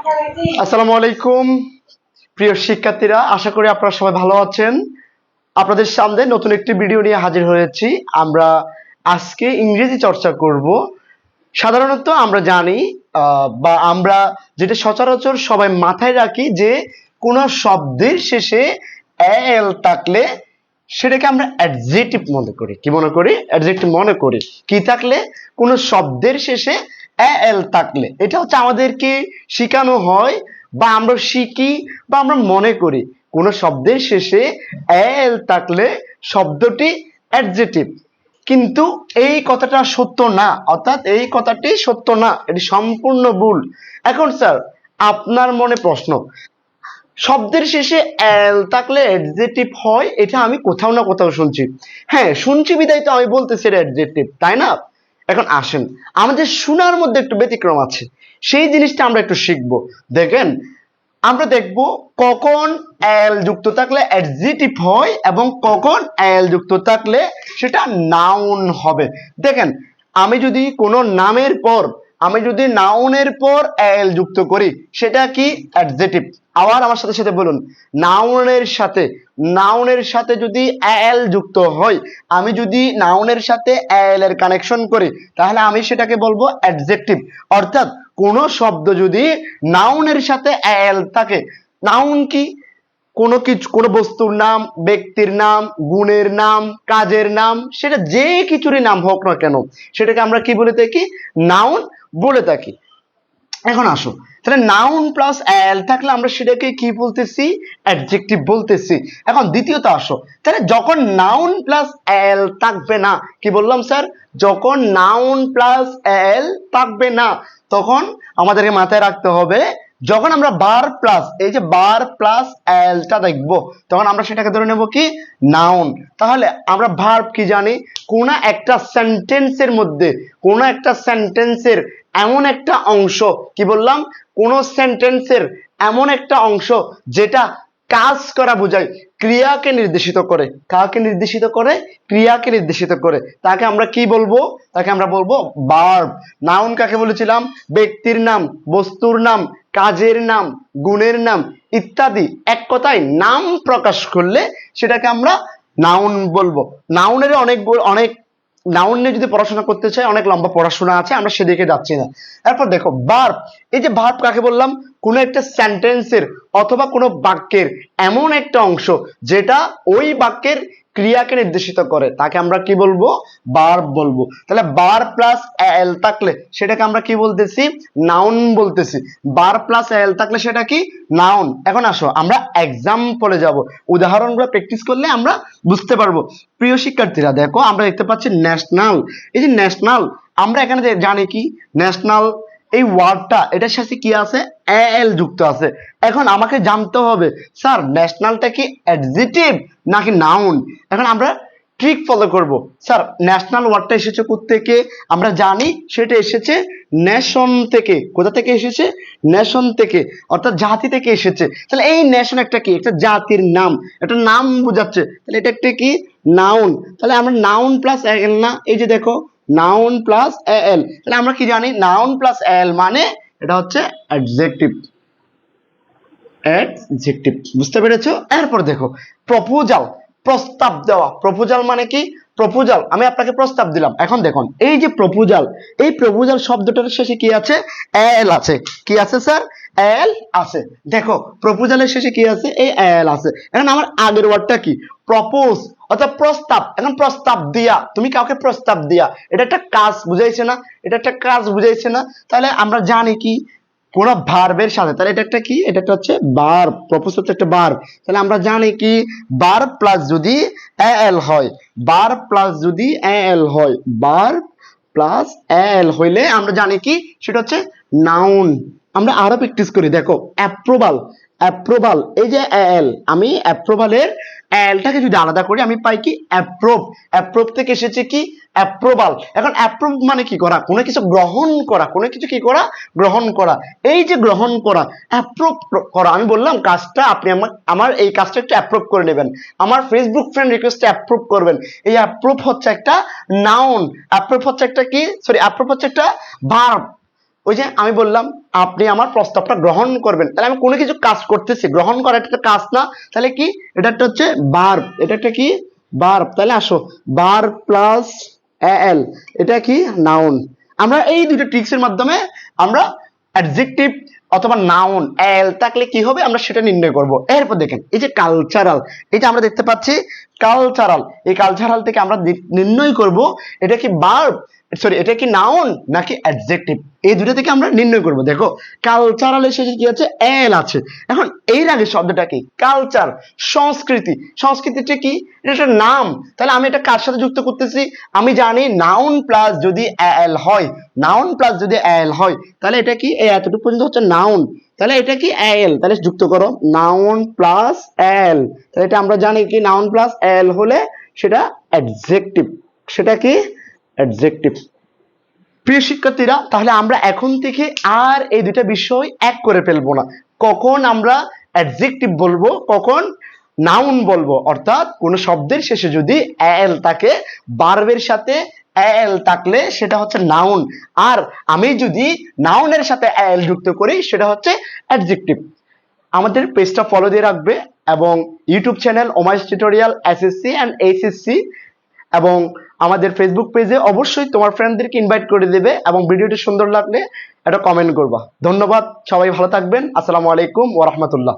আসসালামু আলাইকুম প্রিয় শিক্ষার্থীরা, আশা করি আপনারা সবাই ভালো আছেন। আপনাদের সামনে নতুন একটি ভিডিও নিয়ে হাজির হয়েছি। আমরা আজকে ইংরেজি চর্চা করব। সাধারণত আমরা জানি বা আমরা যেটা সচরাচর সবাই মাথায় রাখি যে কোনো শব্দের শেষে এল থাকলে সেটাকে আমরা অ্যাডজেক্টিভ মনে করি। কি মনে করি? অ্যাডজেক্টিভ মনে করি। কি থাকলে? কোনো শব্দের শেষে এল থাকলে। এটা হচ্ছে আমাদেরকে শেখানো হয় বা আমরা শিখি বা আমরা মনে করি কোনো শব্দের শেষে এল থাকলে শব্দটি অ্যাডজেক্টিভ। কিন্তু এই কথাটা সত্য না, অর্থাৎ এই কথাটি সত্য না, এটি সম্পূর্ণ ভুল। এখন স্যার আপনার মনে প্রশ্ন, শব্দের শেষে এল থাকলে অ্যাডজেক্টিভ হয়, এটা আমি কোথাও না কোথাও শুনছি। হ্যাঁ শুনছি বিধায় তো আমি বলতেছি এটা অ্যাডজেক্টিভ, তাই না? এখন আসেন, আমাদের শোনার মধ্যে একটু ব্যতিক্রম আছে, সেই জিনিসটা আমরা একটু শিখবো। দেখেন, আমরা দেখব কখন এল যুক্ত থাকলে অ্যাডজেক্টিভ হয় এবং কখন এল যুক্ত থাকলে সেটা নাউন হবে। দেখেন, আমি যদি কোনো নামের পর নাউনের পর এল যুক্ত করি সেটা কি? অ্যাডজেক্টিভ। আবার আমার সাথে সাথে বলুন, নাউনের সাথে যদি এল যুক্ত হয়, আমি যদি নাউনের সাথে এল এর কানেকশন করি তাহলে আমি সেটাকে বলবো অ্যাডজেক্টিভ। অর্থাৎ কোন শব্দ যদি নাউনের সাথে এল থাকে, নাউন কি? কোনো কিছু, কোনো বস্তুর নাম, ব্যক্তির নাম, গুণের নাম, কাজের নাম, সেটা যে কিছুরই নাম হোক না কেন সেটাকে আমরা কি বলে থাকি? নাউন বলে থাকি। এখন আসো, তাহলে নাউন প্লাস এল থাকলে আমরা সেটাকে কি বলতেছি? অ্যাডজেক্টিভ বলতেছি। এখন দ্বিতীয়ত আসো, তাহলে যখন নাউন প্লাস এল থাকবে না, কি বললাম স্যার? যখন নাউন প্লাস এল থাকবে না তখন আমাদেরকে মাথায় রাখতে হবে, যখন আমরা বার প্লাস এলটা দেখবো তখন আমরা সেটাকে ধরে নেব কি? নাউন। তাহলে আমরা ভার্ব কি জানি? কোনো একটা সেন্টেন্সের এমন একটা অংশ, কি বললাম? কোন সেন্টেন্সের এমন একটা অংশ যেটা কাজ করা বোঝায়, ক্রিয়াকে নির্দেশিত করে। কাকে নির্দেশিত করে? ক্রিয়াকে নির্দেশিত করে। তাকে আমরা কি বলবো? তাকে আমরা বলবো ভার্ব। নাউন কাকে বলেছিলাম? ব্যক্তির নাম, বস্তুর নাম, কাজের নাম, গুণের নাম ইত্যাদি, এক কথায় নাম প্রকাশ করলে সেটাকে আমরা নাউন বলবো। নাউনের অনেক নাউন নিয়ে যদি পড়াশোনা করতে চাই অনেক লম্বা পড়াশোনা আছে, আমরা সেদিকে যাচ্ছি না। এরপর দেখো ভার্ব। এই যে ভার্ব কাকে বললাম? কোন একটা সেন্টেন্সের অথবা কোনো বাক্যের এমন একটা অংশ যেটা ওই বাক্যের ক্রিয়াকে নির্দেশিত করে, তাকে আমরা কি বলবো? ভার্ব বলবো। তাহলে ভার্ব প্লাস এল থাকলে সেটাকে আমরা কি বলতেছি? নাউন বলতেছি। ভার্ব প্লাস এল থাকলে সেটা কি? নাউন। এখন আসো আমরা এক্সাম্পলে যাব, উদাহরণগুলো প্র্যাকটিস করলে আমরা বুঝতে পারবো। প্রিয় শিক্ষার্থীরা দেখো, আমরা দেখতে পাচ্ছি ন্যাশনাল। এই যে ন্যাশনাল, আমরা এখানে জানি কি ন্যাশনাল এই ওয়ার্ডটা, এটার সাথে কি আছে? এল যুক্ত আছে। এখন আমাকে জানতে হবে স্যার ন্যাশনালটা কি অ্যাডজেক্টিভ নাকি নাউন? এখন আমরা ট্রিক ফলো করব। স্যার ন্যাশনাল ওয়ার্ডটা এসেছে কোত্থেকে? আমরা জানি সেটা এসেছে নেশন থেকে। কোথা থেকে এসেছে? নেশন থেকে, অর্থাৎ জাতি থেকে এসেছে। তাহলে এই নেশন একটা কি? একটা জাতির নাম, একটা নাম বোঝাচ্ছে। তাহলে এটা একটা কি? নাউন। তাহলে আমরা নাউন প্লাস এল না, এই যে দেখো নাউন প্লাস এল, তাহলে আমরা কি জানি? নাউন প্লাস এল মানে এটা হচ্ছে অ্যাডজেক্টিভ। অ্যাডজেক্টিভ, বুঝতে পেরেছো? এরপর দেখো প্রপোজাল, প্রস্তাব দেওয়া। প্রপোজাল মানে কি? প্রপোজাল, আমি আপনাকে প্রস্তাব দিলাম। এখন দেখুন এই যে প্রপোজাল, এই প্রপোজাল শব্দটার শেষে কি আছে? এল আছে। কি আছে স্যার? এল আছে। দেখো প্রপোজালের শেষে কি আছে? এই এল আছে। এখন আমার আগের ওয়ার্ডটা কি? প্রপোজ, অর্থাৎ প্রস্তাব। এখন প্রস্তাব দিয়া, তুমি কাউকে প্রস্তাব দিয়া, এটা একটা কাজ বুঝাইছে না? এটা একটা কাজ বুঝাইছে না? তাহলে আমরা জানি কি কোন ভার্বের সাথে, তাহলে এটা একটা কি? এটা একটা হচ্ছে ভার্ব। প্রপোজ হচ্ছে একটা ভার্ব। তাহলে আমরা জানি কি ভার্ব প্লাস যদি এল হয়, ভার্ব প্লাস যদি এল হয়, ভার্ব প্লাস এল হইলে আমরা জানি কি সেটা হচ্ছে নাউন। আমরা আরো প্র্যাকটিস করি। দেখো অ্যাপ্রুভাল, অ্যাপ্রুভাল, এই যে এল, আমি অ্যাপ্রুভালের এলটাকে যদি আলাদা করি আমি পাই কি? অ্যাপ্রুভ। অ্যাপ্রুভ থেকে এসেছে কি? অ্যাপ্রুভাল। এখন অ্যাপ্রুভ মানে কি করা? কোনো কিছু গ্রহণ করা, কোনো কিছু কি করা? গ্রহণ করা। এই যে গ্রহণ করা, অ্যাপ্রুভ করা, আমি বললাম কাজটা আপনি আমার এই কাজটা একটু অ্যাপ্রুভ করে নেবেন, আমার ফেসবুক ফ্রেন্ড রিকোয়েস্টে অ্যাপ্রুভ করবেন। এই অ্যাপ্রুভ হচ্ছে একটা নাউন। অ্যাপ্রুভ হচ্ছে একটা কি? সরি, অ্যাপ্রুভ হচ্ছে একটা ভার্ব। ওই যে আমি বললাম আপনি আমার প্রস্তাবটা গ্রহণ করবেন, তাহলে আমি কোনো কিছু কাজ করতেছি, গ্রহণ করা একটা কাজ না, তাহলে কি এটা একটা হচ্ছে ভার্ব, এটা একটা কি ভার্ব। তাহলে আসো ভার্ব প্লাস এল, এটা কি নাউন। আমরা এই দুটো ট্রিক্সের মাধ্যমে আমরা অ্যাডজেক্টিভ অথবা নাউন এল থাকলে কি হবে আমরা সেটা নির্ণয় করব। এরপর দেখেন এই যে কালচারাল, এটা আমরা দেখতে পাচ্ছি কালচারাল, এই কালচারাল থেকে আমরা নির্ণয় করব এটা কি ভার্ব, সরি এটা কি নাউন নাকি অ্যাডজেক্টিভ, এই দুটো থেকে আমরা নির্ণয় করব। দেখো কালচারালের শেষে কি আছে এল আছে, এখন এর আগে শব্দটা কি কালচার, সংস্কৃতি, সংস্কৃতিটা কি এটা একটা নাম, তাহলে আমি এটা কার সাথে যুক্ত করতেছি, আমি জানি নাউন প্লাস যদি এল হয়, নাউন প্লাস যদি এল হয় তাহলে এটা কি এই এতটুকু পর্যন্ত হচ্ছে নাউন, তাহলে এটা কি এল, তাহলে যুক্ত করো নাউন প্লাস এল, তাহলে এটা আমরা জানি কি নাউন প্লাস এল হলে সেটা অ্যাডজেক্টিভ, সেটা কি অ্যাডজেক্টিভ। প্রিয় শিক্ষার্থীরা, তাহলে আমরা এখন থেকে আর এই দুটা বিষয় এক করে ফেলবো না, কখন আমরা অ্যাডজেক্টিভ বলবো কখন নাউন বলবো, অর্থাৎ কোন শব্দের শেষে যদি এল থাকে, ভার্বের সাথে এল থাকলে সেটা হচ্ছে নাউন, আর আমি যদি নাউনের সাথে এল যুক্ত করি সেটা হচ্ছে অ্যাডজেক্টিভ। আমাদের পেজটা ফলো দিয়ে রাখবে এবং YouTube channel Omais tutorial SSC and HSC, এবং আমাদের ফেসবুক পেজে অবশ্যই তোমার ফ্রেন্ডদেরকে ইনভাইট করে দেবে, এবং ভিডিওটি সুন্দর লাগলে একটা কমেন্ট করবা। ধন্যবাদ, সবাই ভালো থাকবেন। আসসালামু আলাইকুম ওয়া রাহমাতুল্লাহ।